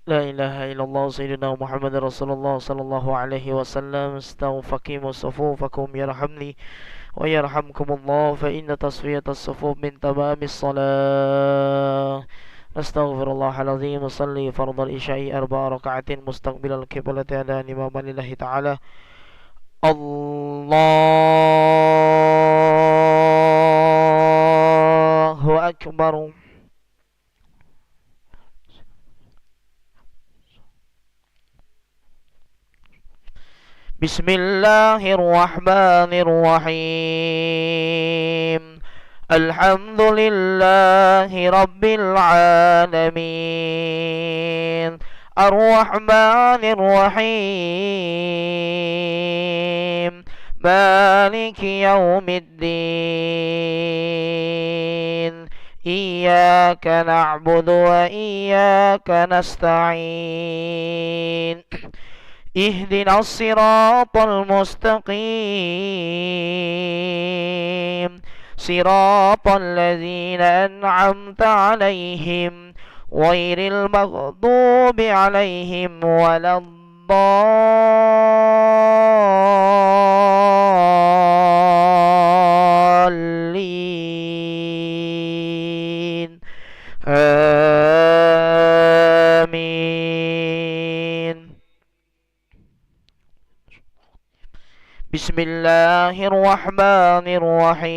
لا إله إلا الله سيدنا محمد رسول الله صلى الله عليه وسلم. استووا فقيموا صفوفكم يرحمني ويرحمكم الله، فإن تصفية الصفوف من تمام الصلاة. نستغفر الله العظيم. وصلي فرض العشاء 4 ركعات مستقبل القبلة على إماما لله تعالى. الله أكبر. بسم الله الرحمن الرحيم. الحمد لله رب العالمين، الرحمن الرحيم، مالك يوم الدين. إياك نعبد وإياك نستعين. اهدنا الصراط المستقيم، صراط الذين أنعمت عليهم غير المغضوب عليهم ولا الضالين. آمين. بسم الله الرحمن الرحيم.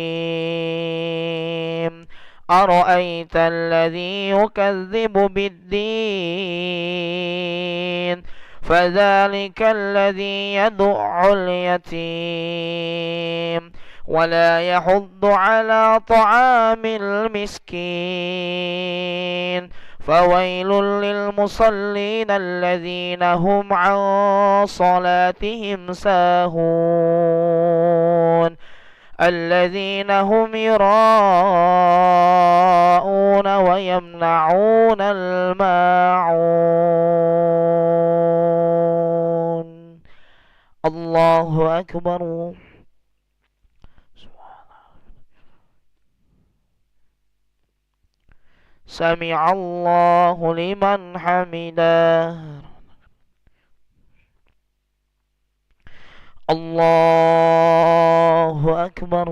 أرأيت الذي يكذب بالدين، فذلك الذي يدع اليتيم ولا يحض على طعام المسكين. فويل للمصلين الذين هم عن صلاتهم ساهون، الذين هم يراءون ويمنعون الماعون. الله أكبر. سمع الله لمن حمده. الله أكبر.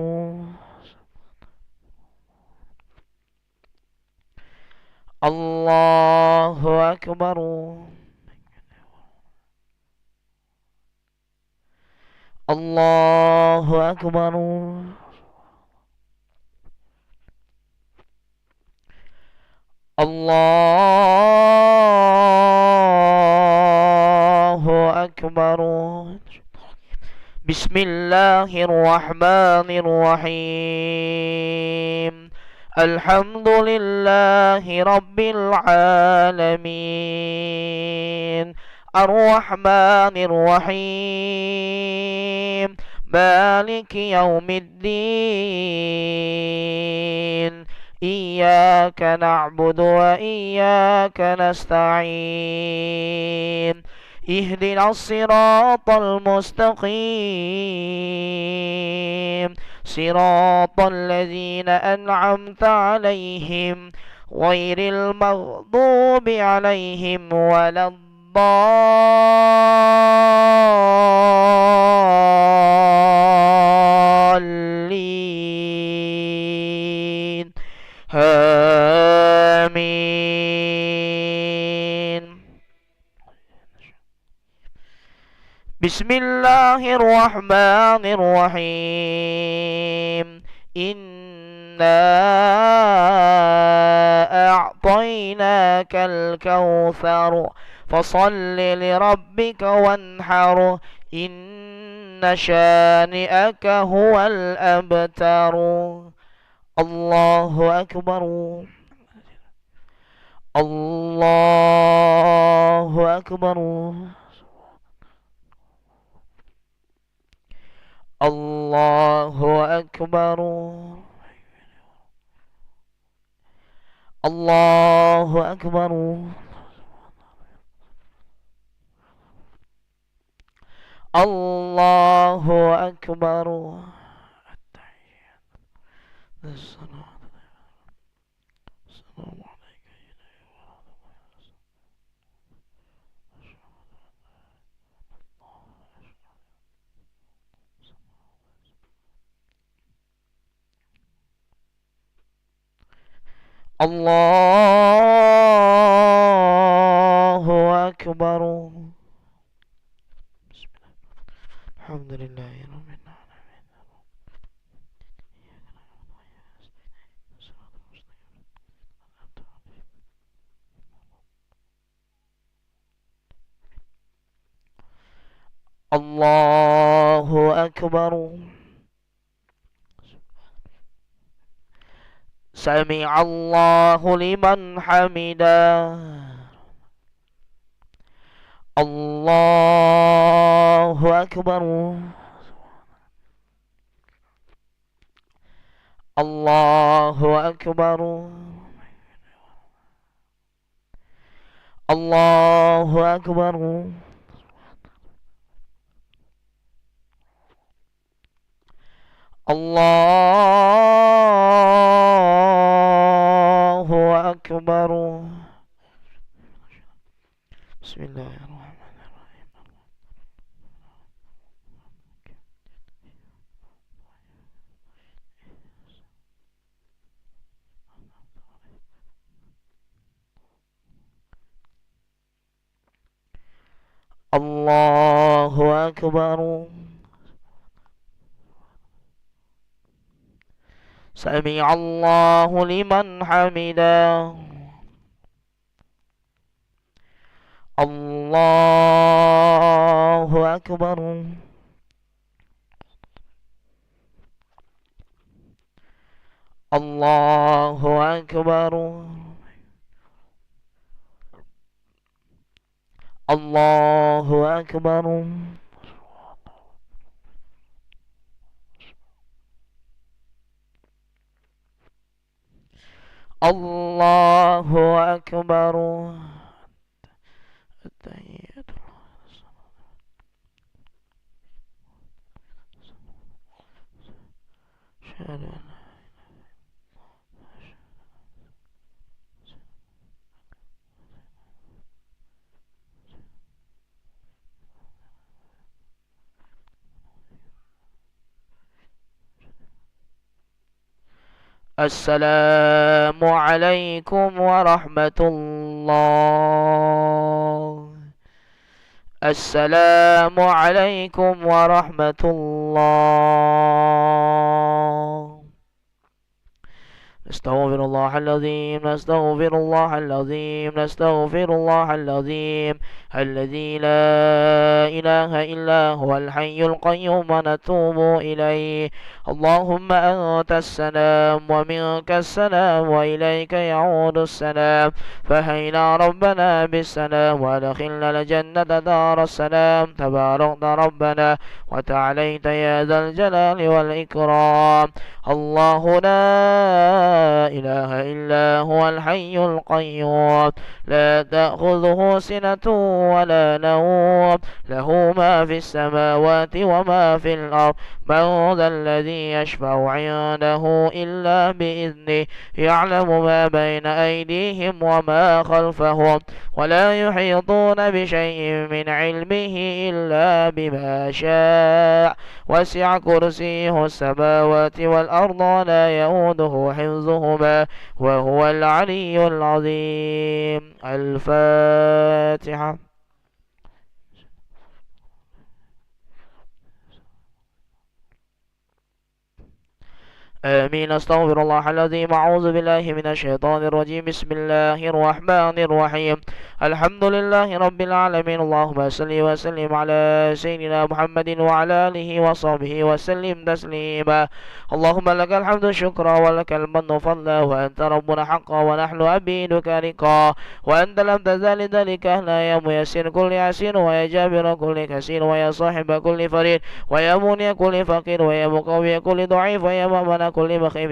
الله أكبر. الله أكبر. الله أكبر. بسم الله الرحمن الرحيم. الحمد لله رب العالمين، الرحمن الرحيم، مالك يوم الدين. إياك نعبد وإياك نستعين. اهدنا الصراط المستقيم، صراط الذين أنعمت عليهم غير المغضوب عليهم ولا الضالين. آمين. بسم الله الرحمن الرحيم. إنا أعطيناك الكوثر فصل لربك وانحر، إن شانئك هو الأبتر. الله أكبر. الله أكبر. الله أكبر. الله أكبر. الله أكبر. السلام عليك. الله أكبر. الحمد لله رب العالمين. الله أكبر. سمع الله لمن حمده. الله أكبر. الله أكبر. الله أكبر. الله أكبر. بسم الله الرحمن الرحيم. الله أكبر. سمع الله لمن حمده. الله أكبر. الله أكبر. الله أكبر. الله أكبر. التحيات. أشهد أن السلام عليكم ورحمة الله. السلام عليكم ورحمة الله. نستغفر الله العظيم. نستغفر الله العظيم. نستغفر الله العظيم الذي لا إله إلا هو الحي القيوم ونتوب إليه. اللهم أنت السلام ومنك السلام وإليك يعود السلام. فهينا ربنا بالسلام وأدخلنا الجنة دار السلام. تباركت ربنا وتعاليت يا ذا الجلال والإكرام. الله لا إله إلا هو الحي القيوم لا تأخذه سنة ولا نوم له ما في السماوات وما في الأرض. من ذا الذي يشفع عنده إلا بإذنه يعلم ما بين أيديهم وما خلفهم ولا يحيطون بشيء من علمه إلا بما شاء. وسع كرسيه السماوات والأرض ولا يؤوده حفظهما وهو العلي العظيم. الفاتحة. آمين. أستغفر الله العظيم. أعوذ بالله من الشيطان الرجيم. بسم الله الرحمن الرحيم. الحمد لله رب العالمين. اللهم صل وسلم على سيدنا محمد وعلى آله وصحبه وسلم تسليما. اللهم لك الحمد شكرا ولك المن فضلا وأنت ربنا حقا ونحن عبيدك رقا وأنت لم تزال ذلك أهلا يا ميسر كل عسير ويا جابر كل كسير ويا صاحب كل فريد ويا مني كل فقير ويا مقوي كل ضعيف ويا مؤمن كل مخيف.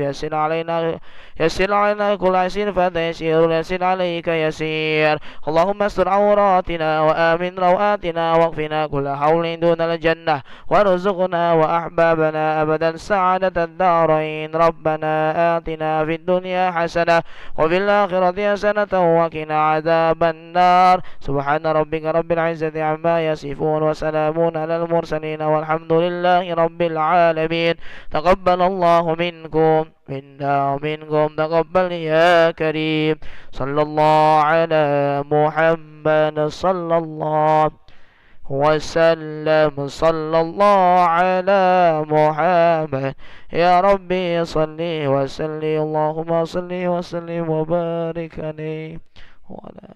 يسر علينا كل عسير فتيسير يسر عليك يسير. اللهم استر عوراتنا وآمن روآتنا واكفنا كل حول دون الجنة وارزقنا وأحبابنا أبدا سعادة الدارين. ربنا آتنا في الدنيا حسنة وفي الآخرة حسنة وقنا عذاب النار. سبحان ربك رب العزة عما يصفون وسلام على المرسلين والحمد لله رب العالمين. تقبل الله منا ومنكم منا ومنكم تقبل يا كريم صلى الله على محمد صلى الله وسلم صلى الله على محمد يا ربي صل وسلم اللهم صل وسلم وبارك عليه وعلى